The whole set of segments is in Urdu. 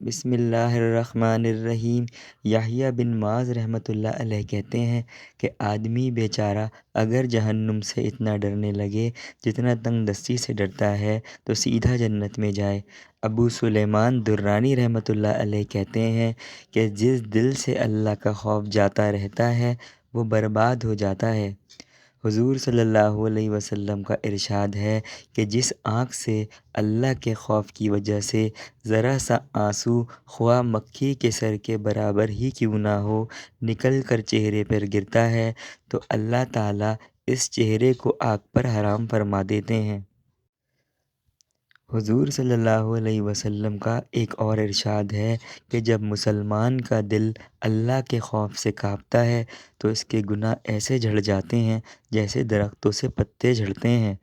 بسم اللہ الرحمن الرحیم۔ یحییٰ بن معاذ رحمۃ اللہ علیہ کہتے ہیں کہ آدمی بیچارہ اگر جہنم سے اتنا ڈرنے لگے جتنا تنگ دستی سے ڈرتا ہے تو سیدھا جنت میں جائے۔ ابو سلیمان درانی رحمۃ اللہ علیہ کہتے ہیں کہ جس دل سے اللہ کا خوف جاتا رہتا ہے وہ برباد ہو جاتا ہے۔ حضور صلی اللہ علیہ وسلم کا ارشاد ہے کہ جس آنکھ سے اللہ کے خوف کی وجہ سے ذرا سا آنسو خواہ مکھی کے سر کے برابر ہی کیوں نہ ہو نکل کر چہرے پر گرتا ہے تو اللہ تعالیٰ اس چہرے کو آگ پر حرام فرما دیتے ہیں۔ حضور صلی اللہ علیہ وسلم کا ایک اور ارشاد ہے کہ جب مسلمان کا دل اللہ کے خوف سے کانپتا ہے تو اس کے گناہ ایسے جھڑ جاتے ہیں جیسے درختوں سے پتے جھڑتے ہیں۔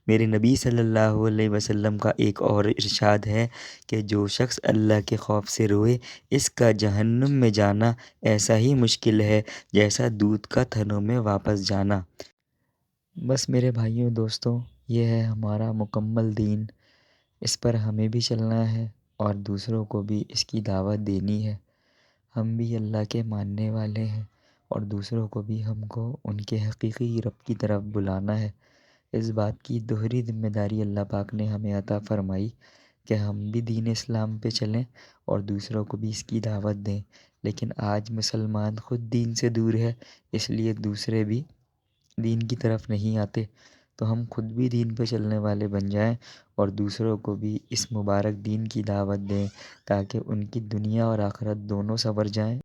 میرے نبی صلی اللہ علیہ وسلم کا ایک اور ارشاد ہے کہ جو شخص اللہ کے خوف سے روئے اس کا جہنم میں جانا ایسا ہی مشکل ہے جیسا دودھ کا تھنوں میں واپس جانا۔ بس میرے بھائیوں دوستوں، یہ ہے ہمارا مکمل دین۔ اس پر ہمیں بھی چلنا ہے اور دوسروں کو بھی اس کی دعوت دینی ہے۔ ہم بھی اللہ کے ماننے والے ہیں اور دوسروں کو بھی ہم کو ان کے حقیقی رب کی طرف بلانا ہے۔ اس بات کی دوہری ذمہ داری اللہ پاک نے ہمیں عطا فرمائی کہ ہم بھی دین اسلام پہ چلیں اور دوسروں کو بھی اس کی دعوت دیں۔ لیکن آج مسلمان خود دین سے دور ہے، اس لیے دوسرے بھی دین کی طرف نہیں آتے۔ تو ہم خود بھی دین پہ چلنے والے بن جائیں اور دوسروں کو بھی اس مبارک دین کی دعوت دیں تاکہ ان کی دنیا اور آخرت دونوں سنور جائیں۔